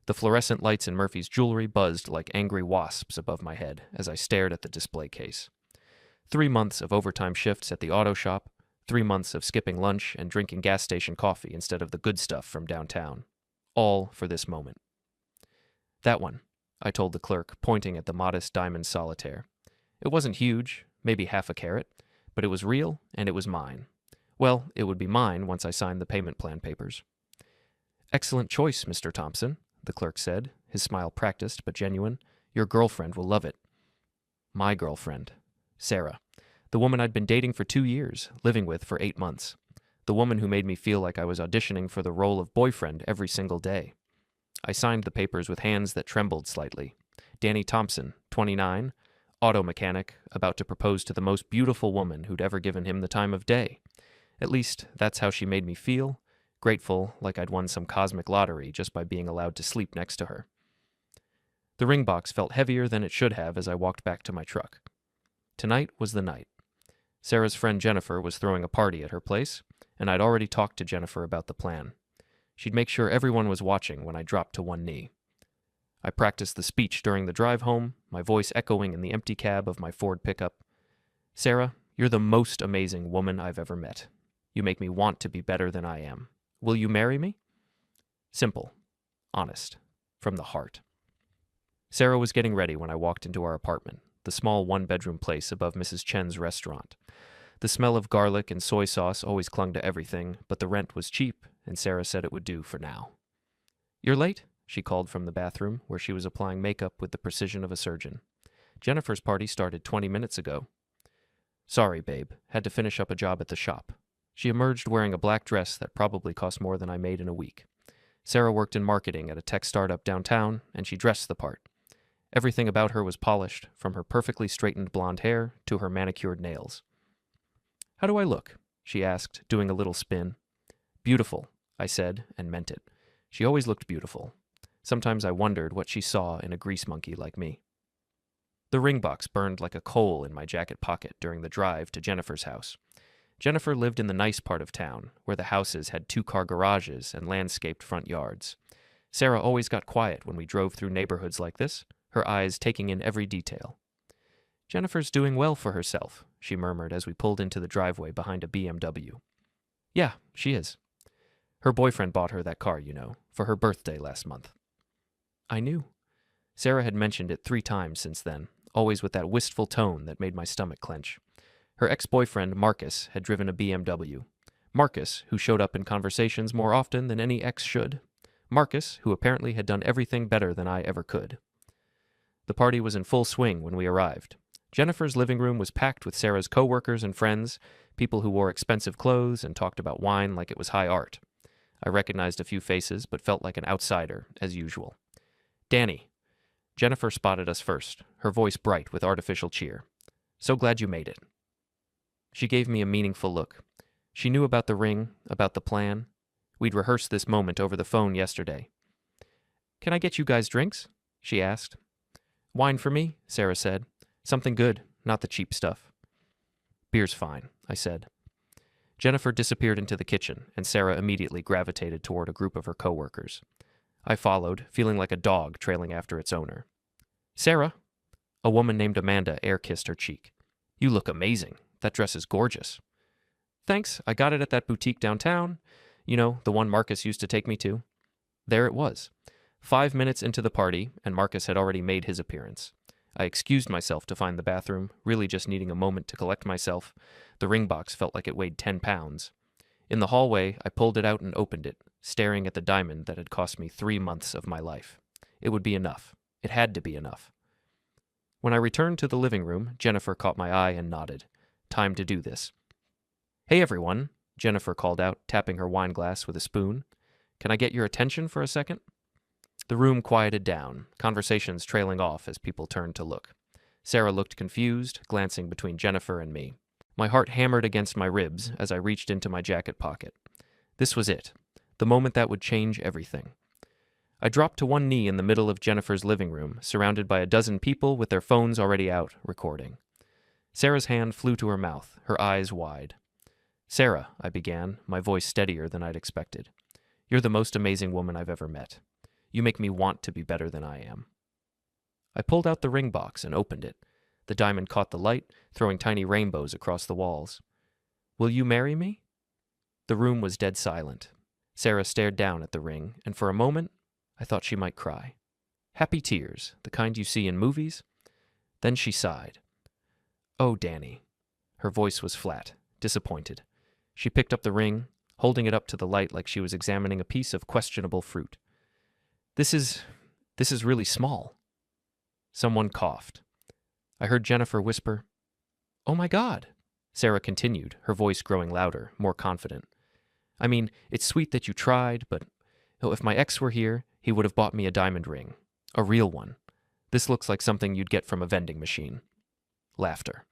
The fluorescent lights in Murphy's jewelry buzzed like angry wasps above my head as I stared at the display case. 3 months of overtime shifts at the auto shop, 3 months of skipping lunch and drinking gas station coffee instead of the good stuff from downtown. All for this moment. That one, I told the clerk, pointing at the modest diamond solitaire. It wasn't huge, maybe half a carat, but it was real and it was mine. Well, it would be mine once I signed the payment plan papers. Excellent choice, Mr. Thompson, the clerk said, his smile practiced but genuine. Your girlfriend will love it. My girlfriend. Sarah. The woman I'd been dating for 2 years, living with for 8 months. The woman who made me feel like I was auditioning for the role of boyfriend every single day. I signed the papers with hands that trembled slightly. Danny Thompson, 29, auto mechanic, about to propose to the most beautiful woman who'd ever given him the time of day. At least, that's how she made me feel, grateful like I'd won some cosmic lottery just by being allowed to sleep next to her. The ring box felt heavier than it should have as I walked back to my truck. Tonight was the night. Sarah's friend Jennifer was throwing a party at her place, and I'd already talked to Jennifer about the plan. She'd make sure everyone was watching when I dropped to one knee. I practiced the speech during the drive home, my voice echoing in the empty cab of my Ford pickup. Sarah, you're the most amazing woman I've ever met. You make me want to be better than I am. Will you marry me? Simple. Honest. From the heart. Sarah was getting ready when I walked into our apartment, the small one-bedroom place above Mrs. Chen's restaurant. The smell of garlic and soy sauce always clung to everything, but the rent was cheap, and Sarah said it would do for now. You're late, she called from the bathroom, where she was applying makeup with the precision of a surgeon. Jennifer's party started 20 minutes ago. Sorry, babe. Had to finish up a job at the shop. She emerged wearing a black dress that probably cost more than I made in a week. Sarah worked in marketing at a tech startup downtown, and she dressed the part. Everything about her was polished, from her perfectly straightened blonde hair to her manicured nails. How do I look? She asked, doing a little spin. Beautiful, I said, and meant it. She always looked beautiful. Sometimes I wondered what she saw in a grease monkey like me. The ring box burned like a coal in my jacket pocket during the drive to Jennifer's house. Jennifer lived in the nice part of town, where the houses had 2-car garages and landscaped front yards. Sarah always got quiet when we drove through neighborhoods like this, her eyes taking in every detail. Jennifer's doing well for herself, she murmured as we pulled into the driveway behind a BMW. Yeah, she is. Her boyfriend bought her that car, you know, for her birthday last month. I knew. Sarah had mentioned it 3 times since then, always with that wistful tone that made my stomach clench. Her ex-boyfriend, Marcus, had driven a BMW. Marcus, who showed up in conversations more often than any ex should. Marcus, who apparently had done everything better than I ever could. The party was in full swing when we arrived. Jennifer's living room was packed with Sarah's co-workers and friends, people who wore expensive clothes and talked about wine like it was high art. I recognized a few faces, but felt like an outsider, as usual. Danny. Jennifer spotted us first, her voice bright with artificial cheer. So glad you made it. She gave me a meaningful look. She knew about the ring, about the plan. We'd rehearsed this moment over the phone yesterday. Can I get you guys drinks? She asked. Wine for me, Sarah said. Something good, not the cheap stuff. Beer's fine, I said. Jennifer disappeared into the kitchen, and Sarah immediately gravitated toward a group of her coworkers. I followed, feeling like a dog trailing after its owner. Sarah! A woman named Amanda air-kissed her cheek. You look amazing. That dress is gorgeous. Thanks, I got it at that boutique downtown. You know, the one Marcus used to take me to. There it was. 5 minutes into the party, and Marcus had already made his appearance. I excused myself to find the bathroom, really just needing a moment to collect myself. The ring box felt like it weighed 10 pounds. In the hallway, I pulled it out and opened it, staring at the diamond that had cost me 3 months of my life. It would be enough. It had to be enough. When I returned to the living room, Jennifer caught my eye and nodded. Time to do this. Hey everyone, Jennifer called out, tapping her wine glass with a spoon. Can I get your attention for a second? The room quieted down, conversations trailing off as people turned to look. Sarah looked confused, glancing between Jennifer and me. My heart hammered against my ribs as I reached into my jacket pocket. This was it, the moment that would change everything. I dropped to one knee in the middle of Jennifer's living room, surrounded by a dozen people with their phones already out, recording. Sarah's hand flew to her mouth, her eyes wide. Sarah, I began, my voice steadier than I'd expected. You're the most amazing woman I've ever met. You make me want to be better than I am. I pulled out the ring box and opened it. The diamond caught the light, throwing tiny rainbows across the walls. Will you marry me? The room was dead silent. Sarah stared down at the ring, and for a moment, I thought she might cry. Happy tears, the kind you see in movies. Then she sighed. Oh, Danny. Her voice was flat, disappointed. She picked up the ring, holding it up to the light like she was examining a piece of questionable fruit. This is really small. Someone coughed. I heard Jennifer whisper, "Oh my God." Sarah continued, her voice growing louder, more confident. I mean, it's sweet that you tried, but if my ex were here, he would have bought me a diamond ring. A real one. This looks like something you'd get from a vending machine. Laughter.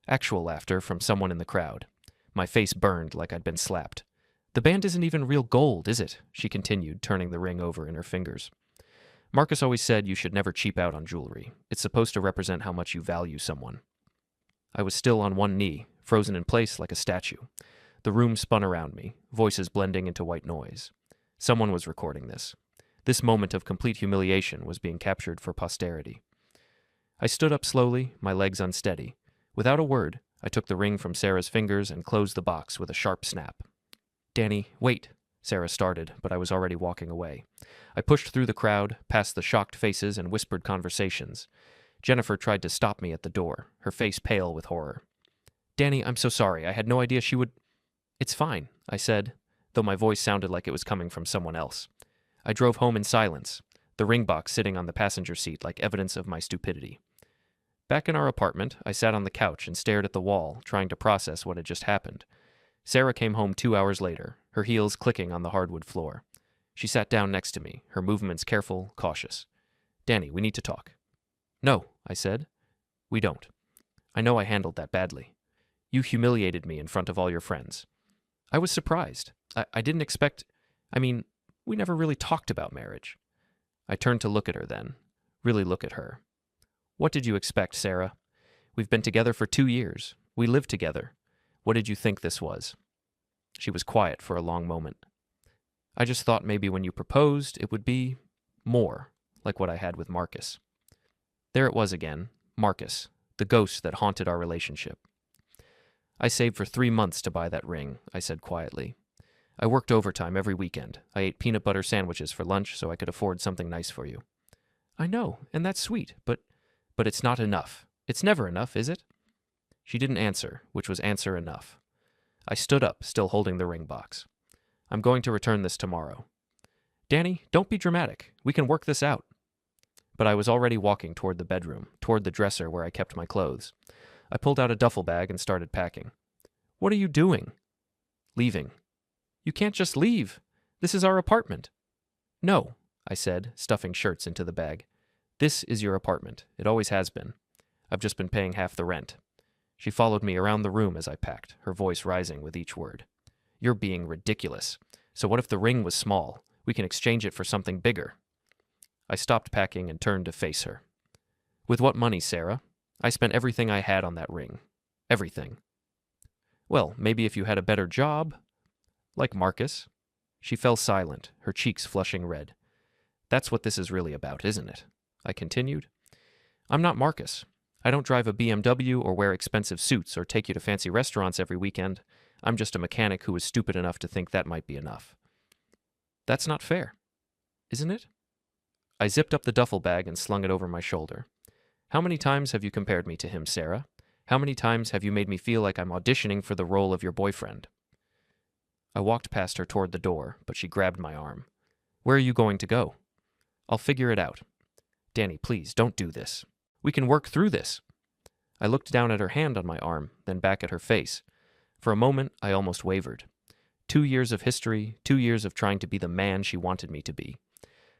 Actual laughter from someone in the crowd. My face burned like I'd been slapped. The band isn't even real gold, is it? She continued, turning the ring over in her fingers. Marcus always said you should never cheap out on jewelry. It's supposed to represent how much you value someone. I was still on one knee, frozen in place like a statue. The room spun around me, voices blending into white noise. Someone was recording this. This moment of complete humiliation was being captured for posterity. I stood up slowly, my legs unsteady. Without a word, I took the ring from Sarah's fingers and closed the box with a sharp snap. Danny, wait, Sarah started, but I was already walking away. I pushed through the crowd, past the shocked faces and whispered conversations. Jennifer tried to stop me at the door, her face pale with horror. Danny, I'm so sorry. I had no idea she would... It's fine, I said, though my voice sounded like it was coming from someone else. I drove home in silence, the ring box sitting on the passenger seat like evidence of my stupidity. Back in our apartment, I sat on the couch and stared at the wall, trying to process what had just happened. Sarah came home 2 hours later, her heels clicking on the hardwood floor. She sat down next to me, her movements careful, cautious. Danny, we need to talk. No, I said. We don't. I know I handled that badly. You humiliated me in front of all your friends. I was surprised. I didn't expect... we never really talked about marriage. I turned to look at her then. Really look at her. What did you expect, Sarah? We've been together for 2 years. We live together. What did you think this was? She was quiet for a long moment. I just thought maybe when you proposed, it would be more, like what I had with Marcus. There it was again, Marcus, the ghost that haunted our relationship. I saved for 3 months to buy that ring, I said quietly. I worked overtime every weekend. I ate peanut butter sandwiches for lunch so I could afford something nice for you. I know, and that's sweet, but it's not enough. It's never enough, is it? She didn't answer, which was answer enough. I stood up, still holding the ring box. I'm going to return this tomorrow. Danny, don't be dramatic. We can work this out. But I was already walking toward the bedroom, toward the dresser where I kept my clothes. I pulled out a duffel bag and started packing. What are you doing? Leaving. You can't just leave. This is our apartment. No, I said, stuffing shirts into the bag. This is your apartment. It always has been. I've just been paying half the rent. She followed me around the room as I packed, her voice rising with each word. You're being ridiculous. So what if the ring was small? We can exchange it for something bigger. I stopped packing and turned to face her. With what money, Sarah? I spent everything I had on that ring. Everything. Well, maybe if you had a better job. Like Marcus. She fell silent, her cheeks flushing red. That's what this is really about, isn't it? I continued. I'm not Marcus. I don't drive a BMW or wear expensive suits or take you to fancy restaurants every weekend. I'm just a mechanic who was stupid enough to think that might be enough. That's not fair, isn't it? I zipped up the duffel bag and slung it over my shoulder. How many times have you compared me to him, Sarah? How many times have you made me feel like I'm auditioning for the role of your boyfriend? I walked past her toward the door, but she grabbed my arm. Where are you going to go? I'll figure it out. Danny, please, don't do this. We can work through this. I looked down at her hand on my arm, then back at her face. For a moment, I almost wavered. 2 years of history, 2 years of trying to be the man she wanted me to be.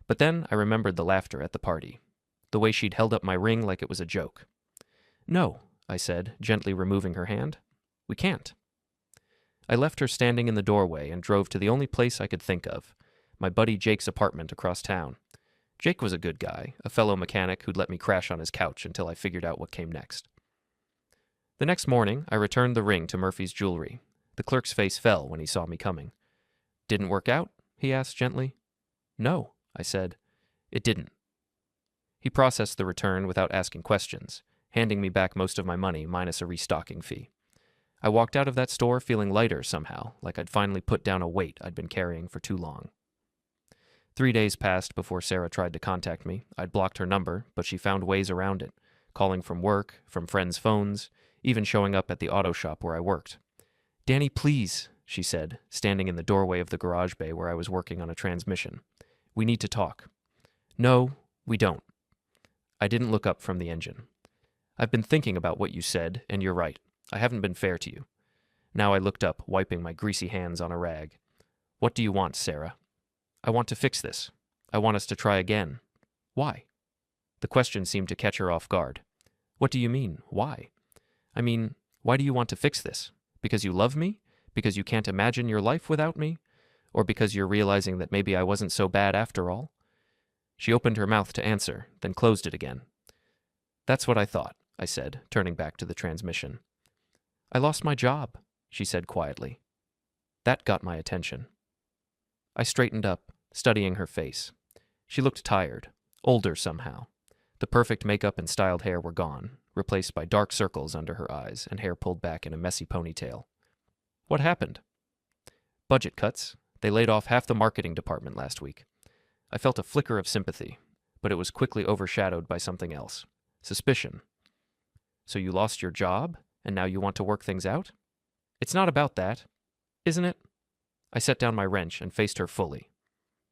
But then I remembered the laughter at the party, the way she'd held up my ring like it was a joke. No, I said, gently removing her hand. We can't. I left her standing in the doorway and drove to the only place I could think of, my buddy Jake's apartment across town. Jake was a good guy, a fellow mechanic who'd let me crash on his couch until I figured out what came next. The next morning, I returned the ring to Murphy's jewelry. The clerk's face fell when he saw me coming. Didn't work out? He asked gently. No, I said. It didn't. He processed the return without asking questions, handing me back most of my money minus a restocking fee. I walked out of that store feeling lighter somehow, like I'd finally put down a weight I'd been carrying for too long. 3 days passed before Sarah tried to contact me. I'd blocked her number, but she found ways around it, calling from work, from friends' phones, even showing up at the auto shop where I worked. "Danny, please," she said, standing in the doorway of the garage bay where I was working on a transmission. "We need to talk." "No, we don't." I didn't look up from the engine. "I've been thinking about what you said, and you're right. I haven't been fair to you." Now I looked up, wiping my greasy hands on a rag. "What do you want, Sarah?" "I want to fix this. I want us to try again." "Why?" The question seemed to catch her off guard. "What do you mean, why?" "I mean, why do you want to fix this? Because you love me? Because you can't imagine your life without me? Or because you're realizing that maybe I wasn't so bad after all?" She opened her mouth to answer, then closed it again. "That's what I thought," I said, turning back to the transmission. "I lost my job," she said quietly. That got my attention. I straightened up, studying her face. She looked tired, older somehow. The perfect makeup and styled hair were gone, replaced by dark circles under her eyes and hair pulled back in a messy ponytail. "What happened?" "Budget cuts. They laid off half the marketing department last week." I felt a flicker of sympathy, but it was quickly overshadowed by something else. Suspicion. "So you lost your job, and now you want to work things out?" "It's not about that, isn't it?" I set down my wrench and faced her fully.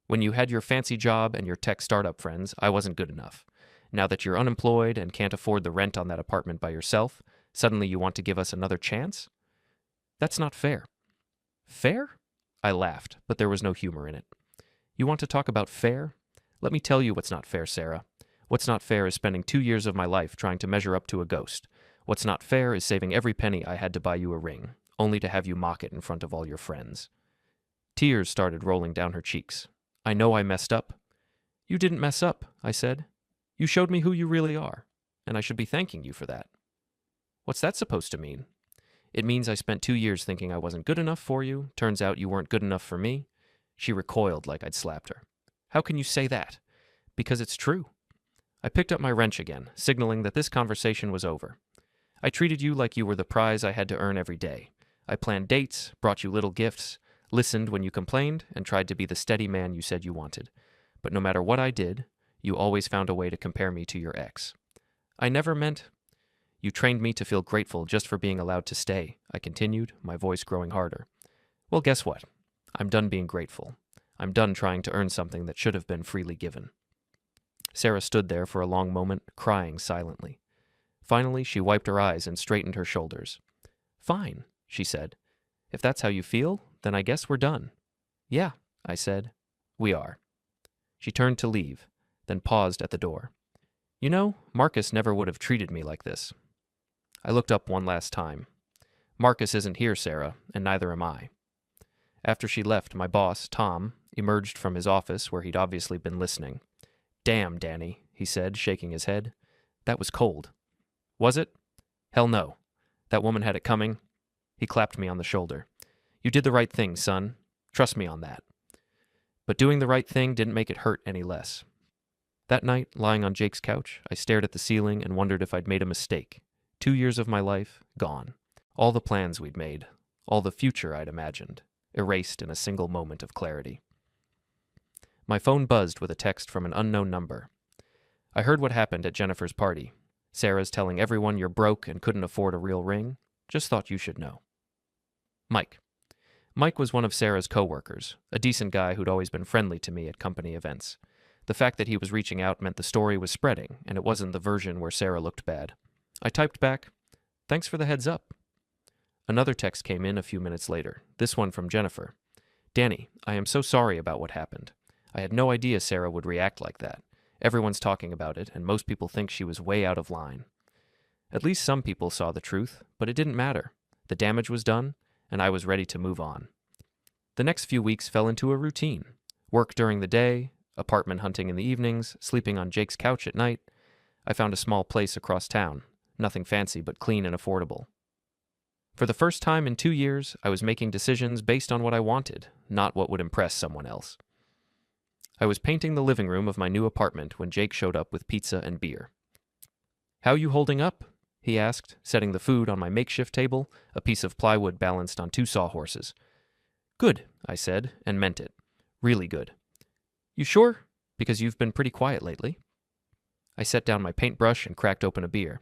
"When you had your fancy job and your tech startup friends, I wasn't good enough. Now that you're unemployed and can't afford the rent on that apartment by yourself, suddenly you want to give us another chance? That's not fair." "Fair?" I laughed, but there was no humor in it. "You want to talk about fair? Let me tell you what's not fair, Sarah. What's not fair is spending 2 years of my life trying to measure up to a ghost. What's not fair is saving every penny I had to buy you a ring, only to have you mock it in front of all your friends." Tears started rolling down her cheeks. "I know I messed up." "You didn't mess up," I said. "You showed me who you really are, and I should be thanking you for that." "What's that supposed to mean?" "It means I spent 2 years thinking I wasn't good enough for you. Turns out you weren't good enough for me." She recoiled like I'd slapped her. "How can you say that?" "Because it's true." I picked up my wrench again, signaling that this conversation was over. "I treated you like you were the prize I had to earn every day. I planned dates, brought you little gifts, listened when you complained, and tried to be the steady man you said you wanted. But no matter what I did, you always found a way to compare me to your ex. I never meant—" "You trained me to feel grateful just for being allowed to stay," I continued, my voice growing harder. "Well, guess what? I'm done being grateful. I'm done trying to earn something that should have been freely given." Sarah stood there for a long moment, crying silently. Finally, she wiped her eyes and straightened her shoulders. "Fine," she said. "If that's how you feel, then I guess we're done." "Yeah," I said. "We are." She turned to leave, then paused at the door. "You know, Marcus never would have treated me like this." I looked up one last time. "Marcus isn't here, Sarah, and neither am I." After she left, my boss, Tom, emerged from his office where he'd obviously been listening. "Damn, Danny," he said, shaking his head. "That was cold." "Was it?" "Hell no. That woman had it coming." He clapped me on the shoulder. "You did the right thing, son. Trust me on that." But doing the right thing didn't make it hurt any less. That night, lying on Jake's couch, I stared at the ceiling and wondered if I'd made a mistake. 2 years of my life, gone. All the plans we'd made, all the future I'd imagined, erased in a single moment of clarity. My phone buzzed with a text from an unknown number. "I heard what happened at Jennifer's party. Sarah's telling everyone you're broke and couldn't afford a real ring. Just thought you should know." Mike. Mike was one of Sarah's coworkers, a decent guy who'd always been friendly to me at company events. The fact that he was reaching out meant the story was spreading, and it wasn't the version where Sarah looked bad. I typed back, "Thanks for the heads up." Another text came in a few minutes later, this one from Jennifer. "Danny, I am so sorry about what happened. I had no idea Sarah would react like that. Everyone's talking about it, and most people think she was way out of line. At least some people saw the truth, but it didn't matter. The damage was done, and I was ready to move on." The next few weeks fell into a routine. Work during the day, apartment hunting in the evenings, sleeping on Jake's couch at night. I found a small place across town, nothing fancy but clean and affordable. For the first time in 2 years, I was making decisions based on what I wanted, not what would impress someone else. I was painting the living room of my new apartment when Jake showed up with pizza and beer. "How you holding up?" he asked, setting the food on my makeshift table, a piece of plywood balanced on two sawhorses. "Good," I said, and meant it. Really good. "You sure? Because you've been pretty quiet lately." I set down my paintbrush and cracked open a beer.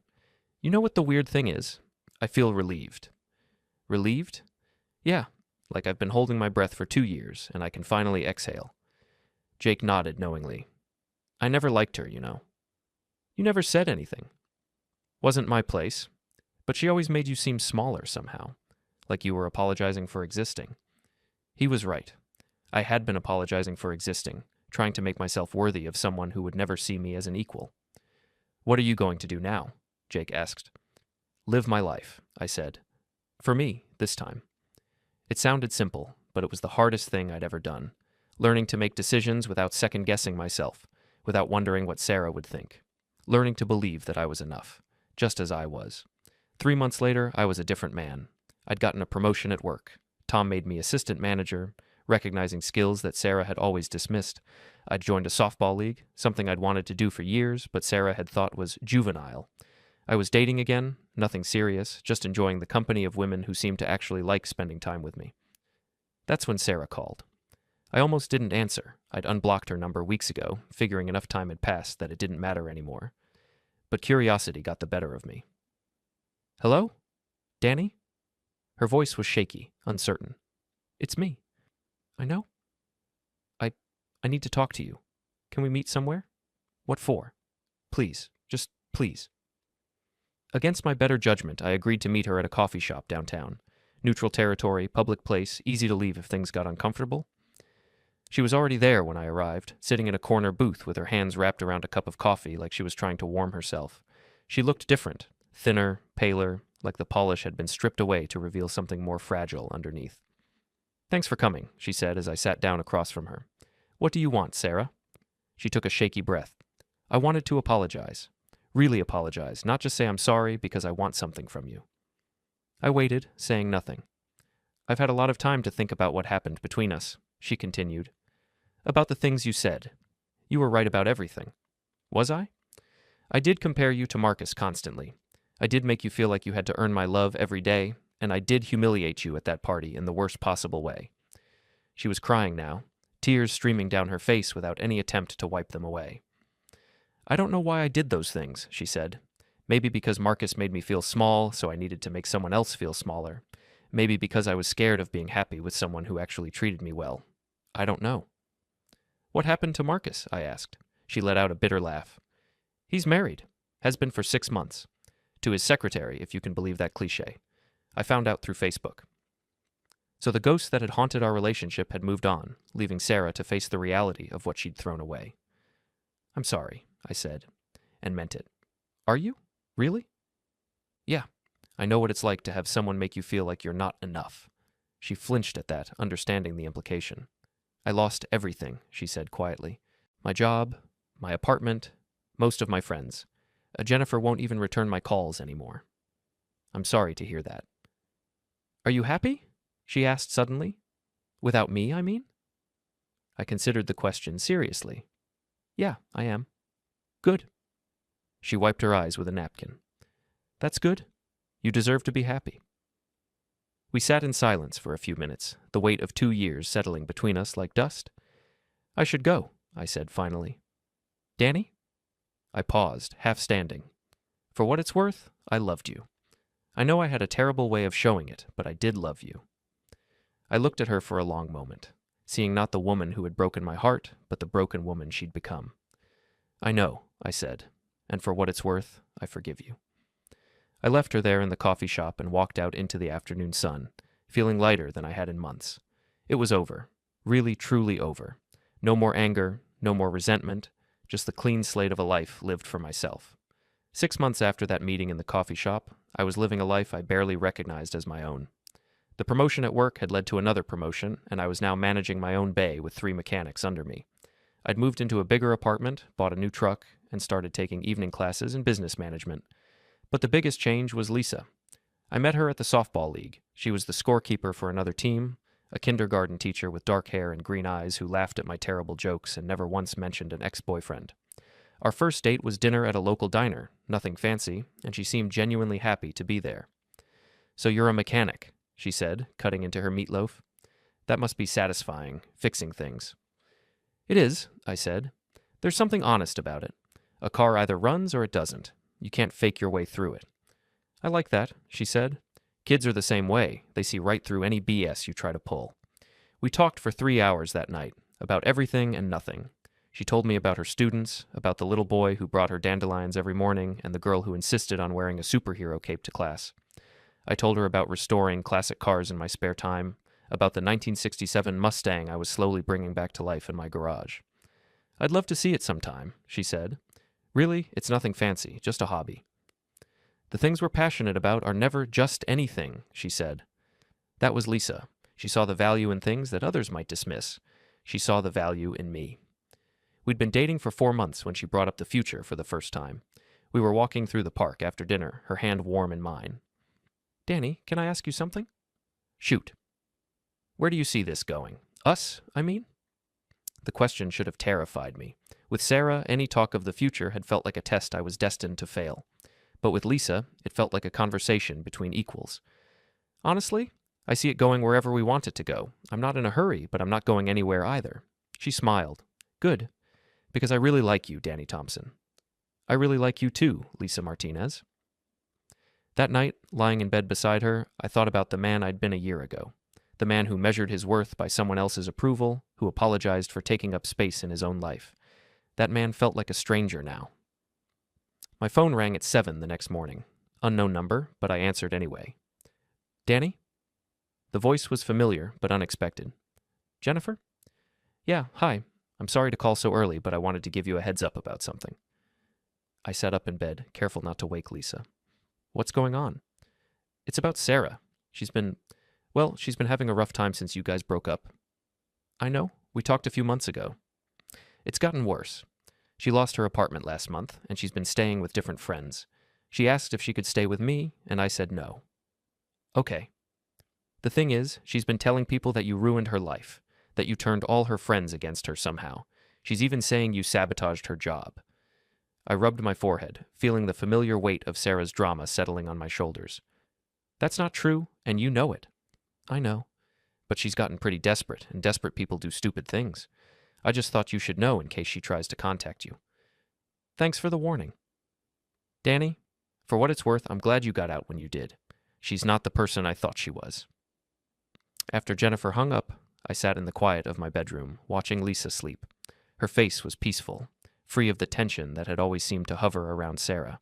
"You know what the weird thing is? I feel relieved." "Relieved?" "Yeah, like I've been holding my breath for 2 years, and I can finally exhale." Jake nodded knowingly. "I never liked her, you know." "You never said anything." "Wasn't my place. But she always made you seem smaller somehow, like you were apologizing for existing." He was right. I had been apologizing for existing, trying to make myself worthy of someone who would never see me as an equal. "What are you going to do now?" Jake asked. "Live my life," I said. For me, this time. It sounded simple, but it was the hardest thing I'd ever done. Learning to make decisions without second-guessing myself, without wondering what Sarah would think. Learning to believe that I was enough, just as I was. 3 months later, I was a different man. I'd gotten a promotion at work. Tom made me assistant manager, recognizing skills that Sarah had always dismissed. I'd joined a softball league, something I'd wanted to do for years, but Sarah had thought was juvenile. I was dating again, nothing serious, just enjoying the company of women who seemed to actually like spending time with me. That's when Sarah called. I almost didn't answer. I'd unblocked her number weeks ago, figuring enough time had passed that it didn't matter anymore. But curiosity got the better of me. "Hello? Danny?" Her voice was shaky, uncertain. "It's me." "I know. I need to talk to you. Can we meet somewhere?" "What for?" "Please. Just please." Against my better judgment, I agreed to meet her at a coffee shop downtown. Neutral territory, public place, easy to leave if things got uncomfortable. She was already there when I arrived, sitting in a corner booth with her hands wrapped around a cup of coffee like she was trying to warm herself. She looked different, thinner, paler, like the polish had been stripped away to reveal something more fragile underneath. "Thanks for coming," she said as I sat down across from her. "What do you want, Sarah?" She took a shaky breath. "I wanted to apologize. Really apologize, not just say I'm sorry because I want something from you." I waited, saying nothing. "I've had a lot of time to think about what happened between us," she continued. "About the things you said. You were right about everything." "Was I?" "I did compare you to Marcus constantly. I did make you feel like you had to earn my love every day, and I did humiliate you at that party in the worst possible way." She was crying now, tears streaming down her face without any attempt to wipe them away. "I don't know why I did those things," she said. "Maybe because Marcus made me feel small, so I needed to make someone else feel smaller. Maybe because I was scared of being happy with someone who actually treated me well. I don't know." "What happened to Marcus?" I asked. She let out a bitter laugh. "He's married. Has been for 6 months. To his secretary, if you can believe that cliche. I found out through Facebook." So the ghost that had haunted our relationship had moved on, leaving Sarah to face the reality of what she'd thrown away. "I'm sorry," I said, and meant it. "Are you? Really?" "Yeah. I know what it's like to have someone make you feel like you're not enough." She flinched at that, understanding the implication. "I lost everything," she said quietly. "My job, my apartment, most of my friends. Jennifer won't even return my calls anymore." "I'm sorry to hear that." "Are you happy?" she asked suddenly. "Without me, I mean?" I considered the question seriously. "Yeah, I am." "Good." She wiped her eyes with a napkin. "That's good. You deserve to be happy." We sat in silence for a few minutes, the weight of 2 years settling between us like dust. "I should go," I said finally. "Danny?" I paused, half standing. For what it's worth, I loved you. I know I had a terrible way of showing it, but I did love you. I looked at her for a long moment, seeing not the woman who had broken my heart, but the broken woman she'd become. "I know," I said, "and for what it's worth, I forgive you." I left her there in the coffee shop and walked out into the afternoon sun, feeling lighter than I had in months. It was over. Really, truly over. No more anger, no more resentment, just the clean slate of a life lived for myself. 6 months after that meeting in the coffee shop, I was living a life I barely recognized as my own. The promotion at work had led to another promotion, and I was now managing my own bay with 3 mechanics under me. I'd moved into a bigger apartment, bought a new truck, and started taking evening classes in business management. But the biggest change was Lisa. I met her at the softball league. She was the scorekeeper for another team, a kindergarten teacher with dark hair and green eyes who laughed at my terrible jokes and never once mentioned an ex-boyfriend. Our first date was dinner at a local diner, nothing fancy, and she seemed genuinely happy to be there. "So you're a mechanic," she said, cutting into her meatloaf. "That must be satisfying, fixing things." "It is," I said. "There's something honest about it. A car either runs or it doesn't. You can't fake your way through it." "I like that," she said. "Kids are the same way. They see right through any BS you try to pull." We talked for 3 hours that night, about everything and nothing. She told me about her students, about the little boy who brought her dandelions every morning, and the girl who insisted on wearing a superhero cape to class. I told her about restoring classic cars in my spare time, about the 1967 Mustang I was slowly bringing back to life in my garage. "I'd love to see it sometime," she said. "Really, it's nothing fancy, just a hobby." "The things we're passionate about are never just anything," she said. That was Lisa. She saw the value in things that others might dismiss. She saw the value in me. We'd been dating for 4 months when she brought up the future for the first time. We were walking through the park after dinner, her hand warm in mine. "Danny, can I ask you something?" "Shoot." "Where do you see this going? Us, I mean?" The question should have terrified me. With Sarah, any talk of the future had felt like a test I was destined to fail. But with Lisa, it felt like a conversation between equals. "Honestly, I see it going wherever we want it to go. I'm not in a hurry, but I'm not going anywhere either." She smiled. "Good. Because I really like you, Danny Thompson." "I really like you too, Lisa Martinez." That night, lying in bed beside her, I thought about the man I'd been a year ago. The man who measured his worth by someone else's approval, who apologized for taking up space in his own life. That man felt like a stranger now. My phone rang at 7 the next morning. Unknown number, but I answered anyway. "Danny?" The voice was familiar, but unexpected. "Jennifer?" "Yeah, hi. I'm sorry to call so early, but I wanted to give you a heads up about something." I sat up in bed, careful not to wake Lisa. "What's going on?" "It's about Sarah. She's been having a rough time since you guys broke up." "I know. We talked a few months ago." "It's gotten worse. She lost her apartment last month, and she's been staying with different friends. She asked if she could stay with me, and I said no." "Okay." "The thing is, she's been telling people that you ruined her life, that you turned all her friends against her somehow. She's even saying you sabotaged her job." I rubbed my forehead, feeling the familiar weight of Sarah's drama settling on my shoulders. "That's not true, and you know it." "I know. But she's gotten pretty desperate, and desperate people do stupid things. I just thought you should know in case she tries to contact you." "Thanks for the warning." "Danny, for what it's worth, I'm glad you got out when you did. She's not the person I thought she was." After Jennifer hung up, I sat in the quiet of my bedroom, watching Lisa sleep. Her face was peaceful, free of the tension that had always seemed to hover around Sarah.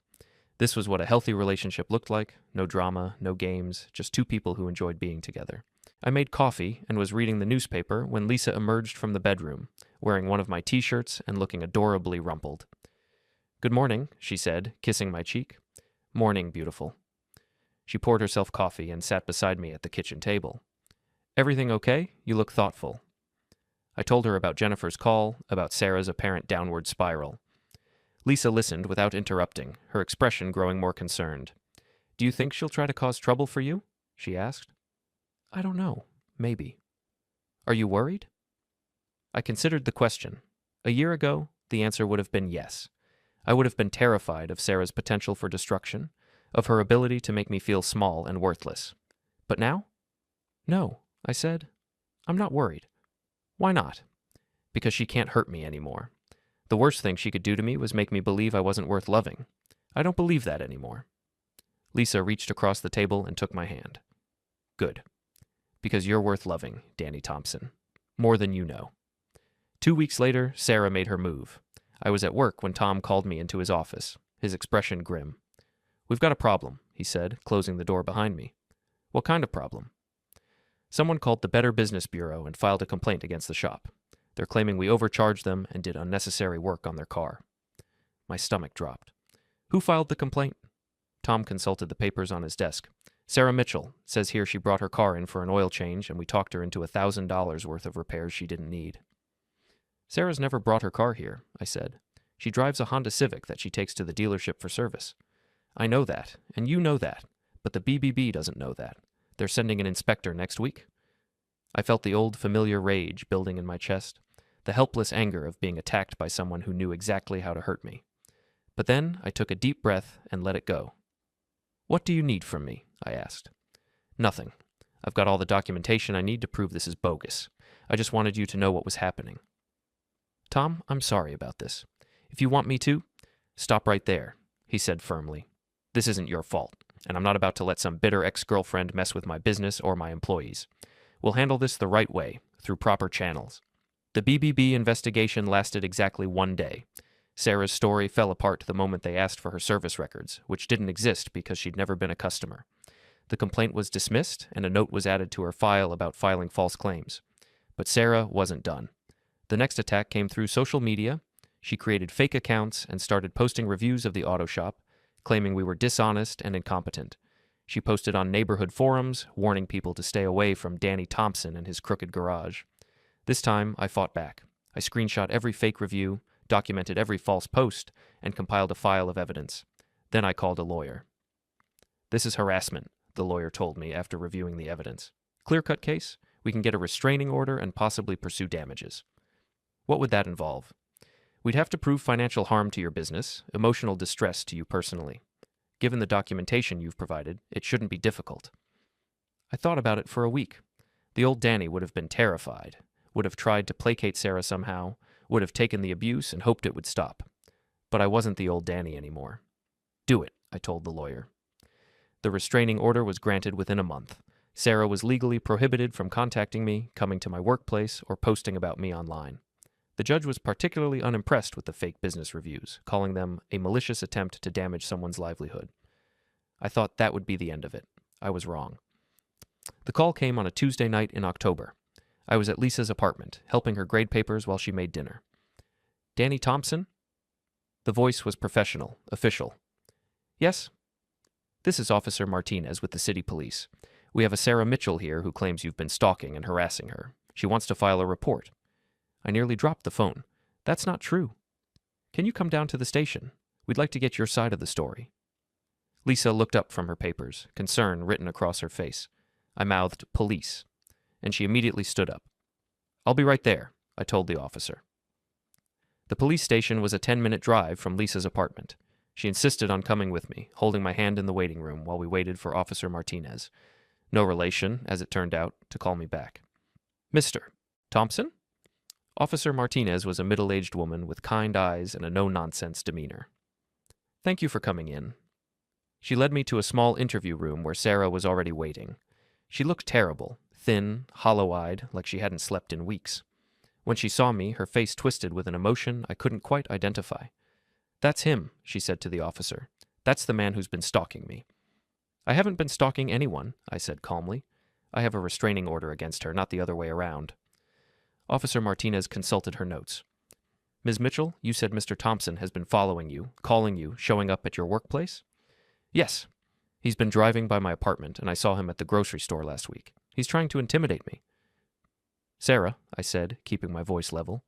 This was what a healthy relationship looked like. No drama, no games, just two people who enjoyed being together. I made coffee and was reading the newspaper when Lisa emerged from the bedroom, wearing one of my t-shirts and looking adorably rumpled. "Good morning," she said, kissing my cheek. "Morning, beautiful." She poured herself coffee and sat beside me at the kitchen table. "Everything okay? You look thoughtful." I told her about Jennifer's call, about Sarah's apparent downward spiral. Lisa listened without interrupting, her expression growing more concerned. "Do you think she'll try to cause trouble for you?" she asked. "I don't know. Maybe." "Are you worried?" I considered the question. A year ago, the answer would have been yes. I would have been terrified of Sarah's potential for destruction, of her ability to make me feel small and worthless. But now? "No," I said. "I'm not worried." "Why not?" "Because she can't hurt me anymore. The worst thing she could do to me was make me believe I wasn't worth loving. I don't believe that anymore." Lisa reached across the table and took my hand. "Good. Because you're worth loving, Danny Thompson. More than you know." 2 weeks later, Sarah made her move. I was at work when Tom called me into his office, his expression grim. "We've got a problem," he said, closing the door behind me. "What kind of problem?" "Someone called the Better Business Bureau and filed a complaint against the shop. They're claiming we overcharged them and did unnecessary work on their car." My stomach dropped. "Who filed the complaint?" Tom consulted the papers on his desk. "Sarah Mitchell says here she brought her car in for an oil change and we talked her into $1,000 worth of repairs she didn't need." "Sarah's never brought her car here," I said. "She drives a Honda Civic that she takes to the dealership for service." "I know that, and you know that, but the BBB doesn't know that. They're sending an inspector next week." I felt the old familiar rage building in my chest, the helpless anger of being attacked by someone who knew exactly how to hurt me. But then I took a deep breath and let it go. "What do you need from me?" I asked. "Nothing. I've got all the documentation I need to prove this is bogus. I just wanted you to know what was happening." "Tom, I'm sorry about this. If you want me to, stop right there," he said firmly. "This isn't your fault, and I'm not about to let some bitter ex-girlfriend mess with my business or my employees. We'll handle this the right way, through proper channels." The BBB investigation lasted exactly 1 day. Sarah's story fell apart the moment they asked for her service records, which didn't exist because she'd never been a customer. The complaint was dismissed, and a note was added to her file about filing false claims. But Sarah wasn't done. The next attack came through social media. She created fake accounts and started posting reviews of the auto shop, claiming we were dishonest and incompetent. She posted on neighborhood forums, warning people to stay away from Danny Thompson and his crooked garage. This time, I fought back. I screenshot every fake review, documented every false post, and compiled a file of evidence. Then I called a lawyer. "This is harassment," the lawyer told me after reviewing the evidence. "Clear-cut case? We can get a restraining order and possibly pursue damages." "What would that involve?" "We'd have to prove financial harm to your business, emotional distress to you personally. Given the documentation you've provided, it shouldn't be difficult." I thought about it for a week. The old Danny would have been terrified, would have tried to placate Sarah somehow, would have taken the abuse and hoped it would stop. But I wasn't the old Danny anymore. "Do it," I told the lawyer. The restraining order was granted within a month. Sarah was legally prohibited from contacting me, coming to my workplace, or posting about me online. The judge was particularly unimpressed with the fake business reviews, calling them a malicious attempt to damage someone's livelihood. I thought that would be the end of it. I was wrong. The call came on a Tuesday night in October. I was at Lisa's apartment, helping her grade papers while she made dinner. "Danny Thompson?" The voice was professional, official. "Yes?" "This is Officer Martinez with the city police. We have a Sarah Mitchell here who claims you've been stalking and harassing her. She wants to file a report." I nearly dropped the phone. "That's not true." "Can you come down to the station? We'd like to get your side of the story." Lisa looked up from her papers, concern written across her face. I mouthed, "Police," and she immediately stood up. "I'll be right there," I told the officer. The police station was a 10-minute drive from Lisa's apartment. She insisted on coming with me, holding my hand in the waiting room while we waited for Officer Martinez. No relation, as it turned out, to call me back. "Mr. Thompson?" Officer Martinez was a middle-aged woman with kind eyes and a no-nonsense demeanor. "Thank you for coming in." She led me to a small interview room where Sarah was already waiting. She looked terrible, thin, hollow-eyed, like she hadn't slept in weeks. When she saw me, her face twisted with an emotion I couldn't quite identify. "That's him," she said to the officer. "That's the man who's been stalking me." "I haven't been stalking anyone," I said calmly. "I have a restraining order against her, not the other way around." Officer Martinez consulted her notes. "Ms. Mitchell, you said Mr. Thompson has been following you, calling you, showing up at your workplace?" "Yes. He's been driving by my apartment, and I saw him at the grocery store last week. He's trying to intimidate me." "Sarah," I said, keeping my voice level,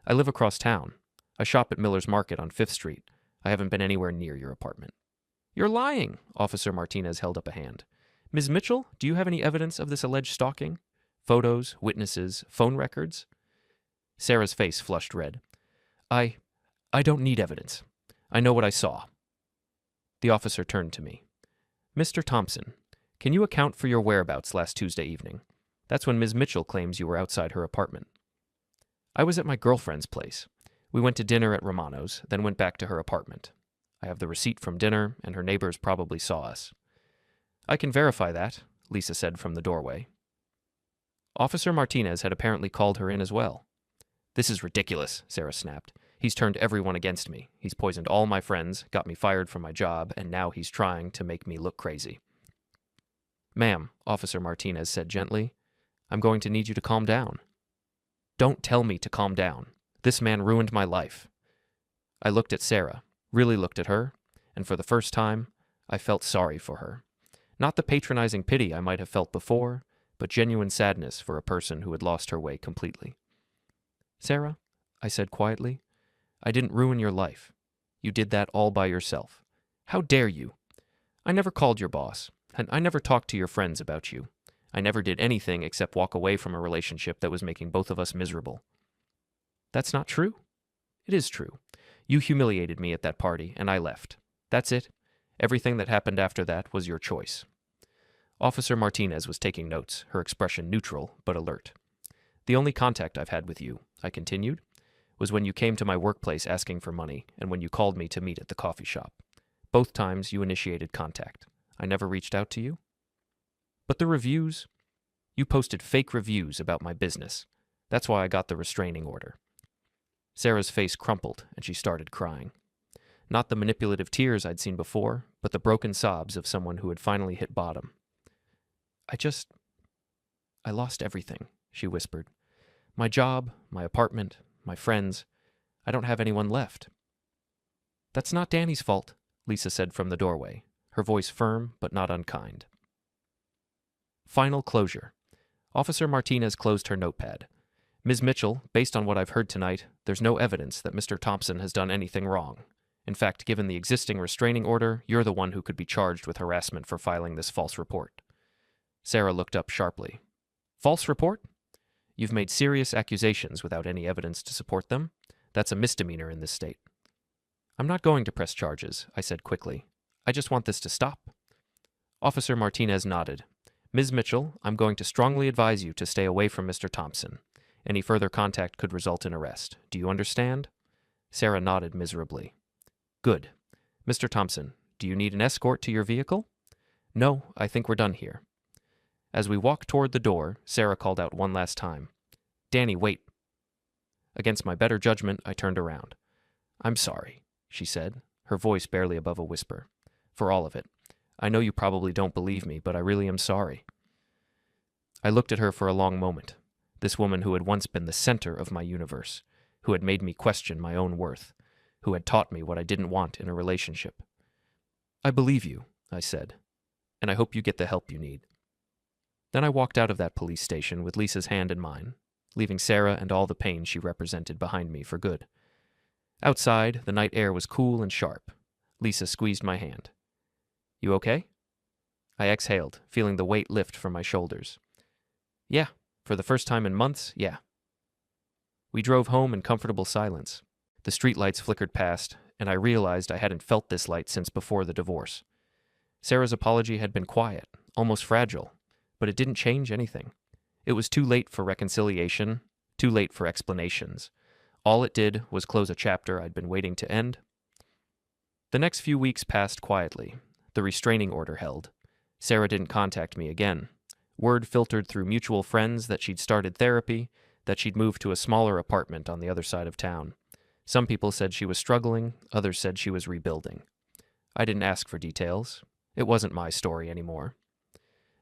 "I live across town. I shop at Miller's Market on 5th Street. I haven't been anywhere near your apartment." "You're lying," Officer Martinez held up a hand. "Ms. Mitchell, do you have any evidence of this alleged stalking? Photos, witnesses, phone records?" Sarah's face flushed red. I don't need evidence. I know what I saw." The officer turned to me. "Mr. Thompson, can you account for your whereabouts last Tuesday evening? That's when Ms. Mitchell claims you were outside her apartment." "I was at my girlfriend's place. We went to dinner at Romano's, then went back to her apartment. I have the receipt from dinner, and her neighbors probably saw us." "I can verify that," Lisa said from the doorway. Officer Martinez had apparently called her in as well. "This is ridiculous," Sarah snapped. "He's turned everyone against me. He's poisoned all my friends, got me fired from my job, and now he's trying to make me look crazy." "Ma'am," Officer Martinez said gently, "I'm going to need you to calm down." "Don't tell me to calm down. This man ruined my life." I looked at Sarah, really looked at her, and for the first time, I felt sorry for her. Not the patronizing pity I might have felt before, but genuine sadness for a person who had lost her way completely. "Sarah," I said quietly, "I didn't ruin your life. You did that all by yourself. How dare you? I never called your boss, and I never talked to your friends about you. I never did anything except walk away from a relationship that was making both of us miserable. That's not true? It is true. You humiliated me at that party, and I left. That's it. Everything that happened after that was your choice. Officer Martinez was taking notes, her expression neutral but alert. The only contact I've had with you, I continued, was when you came to my workplace asking for money and when you called me to meet at the coffee shop. Both times you initiated contact. I never reached out to you. But the reviews? You posted fake reviews about my business. That's why I got the restraining order. Sarah's face crumpled and she started crying. Not the manipulative tears I'd seen before, but the broken sobs of someone who had finally hit bottom. I lost everything, she whispered. My job, my apartment, my friends. I don't have anyone left. That's not Danny's fault, Lisa said from the doorway, her voice firm but not unkind. Final closure. Officer Martinez closed her notepad. Ms. Mitchell, based on what I've heard tonight, there's no evidence that Mr. Thompson has done anything wrong. In fact, given the existing restraining order, you're the one who could be charged with harassment for filing this false report. Sarah looked up sharply. False report? You've made serious accusations without any evidence to support them. That's a misdemeanor in this state. I'm not going to press charges, I said quickly. I just want this to stop. Officer Martinez nodded. Ms. Mitchell, I'm going to strongly advise you to stay away from Mr. Thompson. Any further contact could result in arrest. Do you understand? Sarah nodded miserably. Good. Mr. Thompson, do you need an escort to your vehicle? No, I think we're done here. As we walked toward the door, Sarah called out one last time. Danny, wait. Against my better judgment, I turned around. I'm sorry, she said, her voice barely above a whisper. For all of it. I know you probably don't believe me, but I really am sorry. I looked at her for a long moment. This woman who had once been the center of my universe, who had made me question my own worth, who had taught me what I didn't want in a relationship. I believe you, I said, and I hope you get the help you need. Then I walked out of that police station with Lisa's hand in mine, leaving Sarah and all the pain she represented behind me for good. Outside, the night air was cool and sharp. Lisa squeezed my hand. You okay? I exhaled, feeling the weight lift from my shoulders. Yeah, for the first time in months, yeah. We drove home in comfortable silence. The streetlights flickered past, and I realized I hadn't felt this light since before the divorce. Sarah's apology had been quiet, almost fragile, but it didn't change anything. It was too late for reconciliation, too late for explanations. All it did was close a chapter I'd been waiting to end. The next few weeks passed quietly. The restraining order held. Sarah didn't contact me again. Word filtered through mutual friends that she'd started therapy, that she'd moved to a smaller apartment on the other side of town. Some people said she was struggling, others said she was rebuilding. I didn't ask for details. It wasn't my story anymore.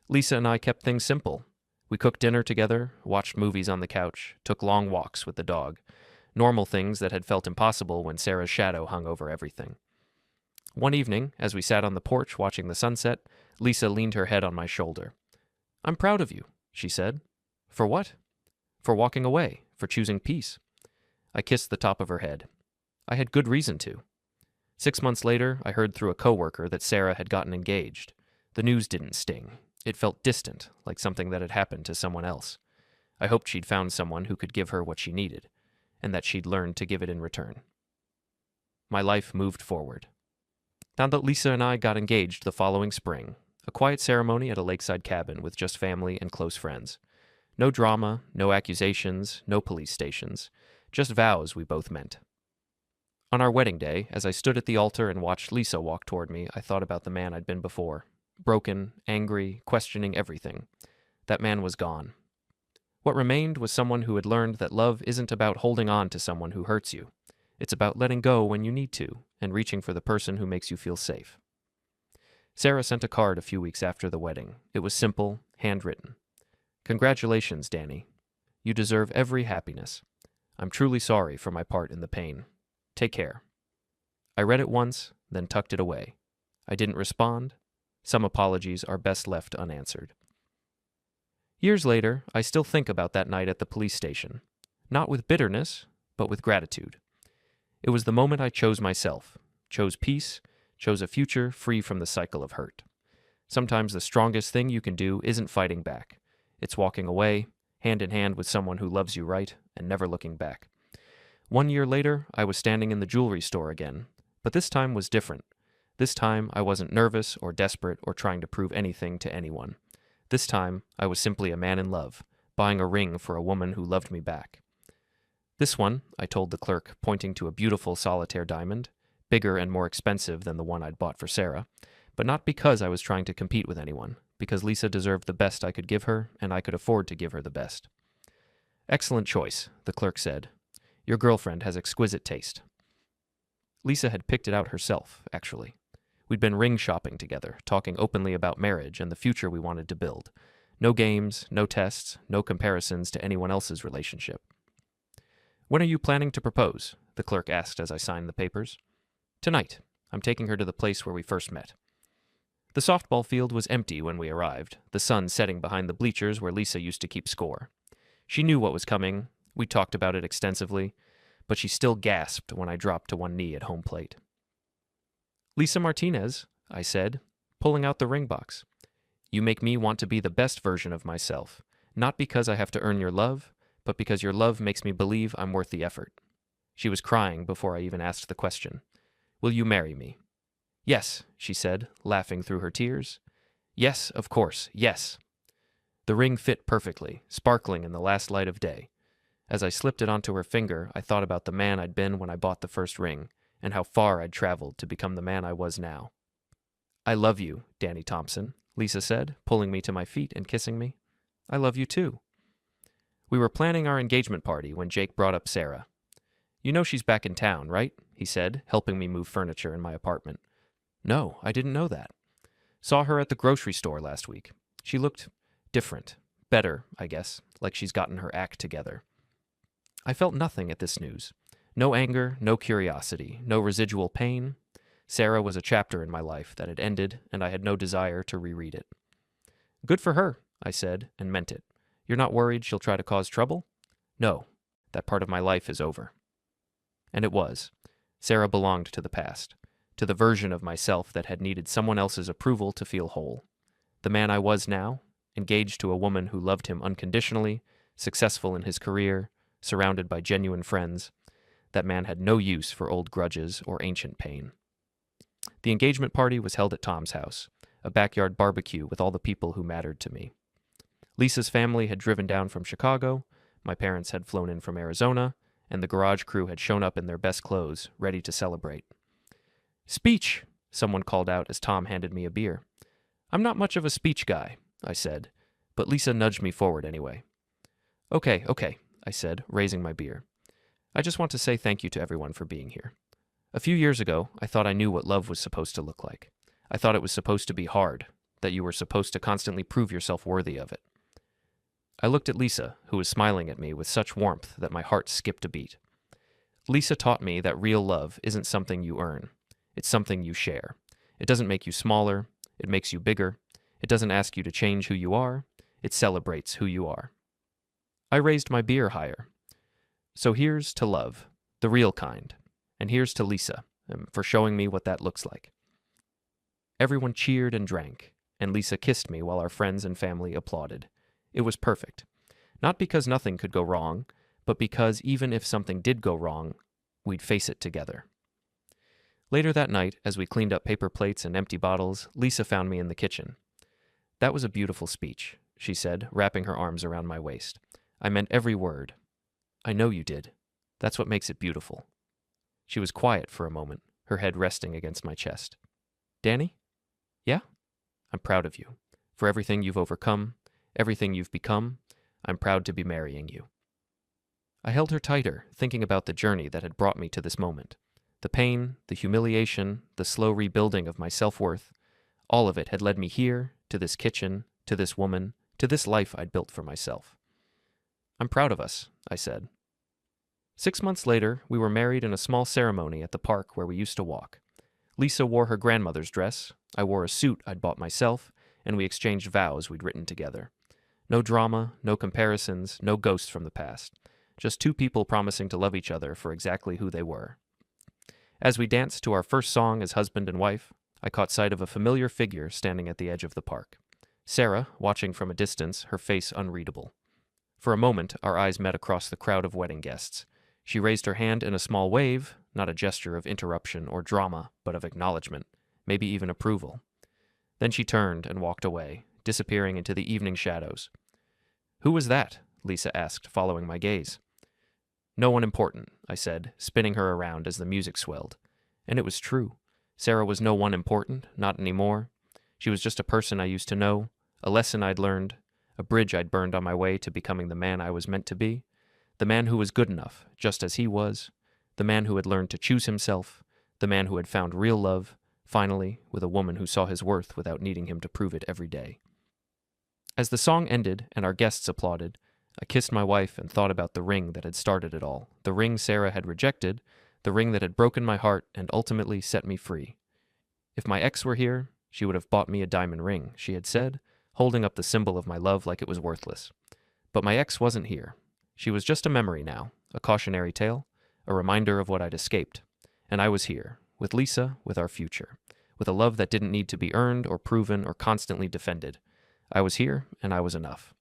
Lisa and I kept things simple. We cooked dinner together, watched movies on the couch, took long walks with the dog. Normal things that had felt impossible when Sarah's shadow hung over everything. One evening, as we sat on the porch watching the sunset, Lisa leaned her head on my shoulder. I'm proud of you, she said. For what? For walking away, for choosing peace. I kissed the top of her head. I had good reason to. 6 months later, I heard through a coworker that Sarah had gotten engaged. The news didn't sting. It felt distant, like something that had happened to someone else. I hoped she'd found someone who could give her what she needed, and that she'd learned to give it in return. My life moved forward. Now that Lisa and I got engaged the following spring, a quiet ceremony at a lakeside cabin with just family and close friends. No drama, no accusations, no police stations, just vows we both meant. On our wedding day, as I stood at the altar and watched Lisa walk toward me, I thought about the man I'd been before. Broken, angry, questioning everything. That man was gone. What remained was someone who had learned that love isn't about holding on to someone who hurts you. It's about letting go when you need to, and reaching for the person who makes you feel safe. Sarah sent a card a few weeks after the wedding. It was simple, handwritten. Congratulations, Danny. You deserve every happiness. I'm truly sorry for my part in the pain. Take care. I read it once, then tucked it away. I didn't respond. Some apologies are best left unanswered. Years later, I still think about that night at the police station. Not with bitterness, but with gratitude. It was the moment I chose myself, chose peace, chose a future free from the cycle of hurt. Sometimes the strongest thing you can do isn't fighting back, It's walking away, hand in hand with someone who loves you right, and never looking back. 1 year later, I was standing in the jewelry store again, but this time was different. This time, I wasn't nervous or desperate or trying to prove anything to anyone. This time, I was simply a man in love, buying a ring for a woman who loved me back. This one, I told the clerk, pointing to a beautiful solitaire diamond, bigger and more expensive than the one I'd bought for Sarah, but not because I was trying to compete with anyone, because Lisa deserved the best I could give her, and I could afford to give her the best. Excellent choice, the clerk said. Your girlfriend has exquisite taste. Lisa had picked it out herself, actually. We'd been ring shopping together, talking openly about marriage and the future we wanted to build. No games, no tests, no comparisons to anyone else's relationship. When are you planning to propose? The clerk asked as I signed the papers. Tonight. I'm taking her to the place where we first met. The softball field was empty when we arrived, the sun setting behind the bleachers where Lisa used to keep score. She knew what was coming. We talked about it extensively, but she still gasped when I dropped to one knee at home plate. Lisa Martinez, I said, pulling out the ring box. You make me want to be the best version of myself, not because I have to earn your love, but because your love makes me believe I'm worth the effort. She was crying before I even asked the question. Will you marry me? Yes, she said, laughing through her tears. Yes, of course, yes. The ring fit perfectly, sparkling in the last light of day. As I slipped it onto her finger, I thought about the man I'd been when I bought the first ring, and how far I'd traveled to become the man I was now. I love you, Danny Thompson, Lisa said, pulling me to my feet and kissing me. I love you too. We were planning our engagement party when Jake brought up Sarah. You know she's back in town, right? He said, helping me move furniture in my apartment. No, I didn't know that. Saw her at the grocery store last week. She looked different. Better, I guess, like she's gotten her act together. I felt nothing at this news. No anger, no curiosity, no residual pain. Sarah was a chapter in my life that had ended, and I had no desire to reread it. Good for her, I said, and meant it. You're not worried she'll try to cause trouble? No, that part of my life is over. And it was. Sarah belonged to the past, to the version of myself that had needed someone else's approval to feel whole. The man I was now, engaged to a woman who loved him unconditionally, successful in his career, surrounded by genuine friends, that man had no use for old grudges or ancient pain. The engagement party was held at Tom's house, a backyard barbecue with all the people who mattered to me. Lisa's family had driven down from Chicago, my parents had flown in from Arizona, and the garage crew had shown up in their best clothes, ready to celebrate. Speech, someone called out as Tom handed me a beer. I'm not much of a speech guy, I said, but Lisa nudged me forward anyway. Okay, I said, raising my beer. I just want to say thank you to everyone for being here. A few years ago, I thought I knew what love was supposed to look like. I thought it was supposed to be hard, that you were supposed to constantly prove yourself worthy of it. I looked at Lisa, who was smiling at me with such warmth that my heart skipped a beat. Lisa taught me that real love isn't something you earn. It's something you share. It doesn't make you smaller. It makes you bigger. It doesn't ask you to change who you are. It celebrates who you are. I raised my beer higher. So here's to love, the real kind. And here's to Lisa, for showing me what that looks like. Everyone cheered and drank, and Lisa kissed me while our friends and family applauded. It was perfect. Not because nothing could go wrong, but because even if something did go wrong, we'd face it together. Later that night, as we cleaned up paper plates and empty bottles, Lisa found me in the kitchen. That was a beautiful speech, she said, wrapping her arms around my waist. I meant every word. I know you did. That's what makes it beautiful. She was quiet for a moment, her head resting against my chest. Danny? Yeah? I'm proud of you. For everything you've overcome, everything you've become, I'm proud to be marrying you. I held her tighter, thinking about the journey that had brought me to this moment. The pain, the humiliation, the slow rebuilding of my self-worth, all of it had led me here, to this kitchen, to this woman, to this life I'd built for myself. I'm proud of us, I said. 6 months later, we were married in a small ceremony at the park where we used to walk. Lisa wore her grandmother's dress, I wore a suit I'd bought myself, and we exchanged vows we'd written together. No drama, no comparisons, no ghosts from the past. Just two people promising to love each other for exactly who they were. As we danced to our first song as husband and wife, I caught sight of a familiar figure standing at the edge of the park. Sarah, watching from a distance, her face unreadable. For a moment, our eyes met across the crowd of wedding guests. She raised her hand in a small wave, not a gesture of interruption or drama, but of acknowledgement, maybe even approval. Then she turned and walked away, disappearing into the evening shadows. "Who was that?" Lisa asked, following my gaze. "No one important," I said, spinning her around as the music swelled. And it was true. Sarah was no one important, not anymore. She was just a person I used to know, a lesson I'd learned, a bridge I'd burned on my way to becoming the man I was meant to be, the man who was good enough, just as he was, the man who had learned to choose himself, the man who had found real love, finally, with a woman who saw his worth without needing him to prove it every day. As the song ended and our guests applauded, I kissed my wife and thought about the ring that had started it all, the ring Sarah had rejected, the ring that had broken my heart and ultimately set me free. If my ex were here, she would have bought me a diamond ring, she had said, holding up the symbol of my love like it was worthless. But my ex wasn't here. She was just a memory now, a cautionary tale, a reminder of what I'd escaped. And I was here, with Lisa, with our future, with a love that didn't need to be earned or proven or constantly defended. I was here, and I was enough.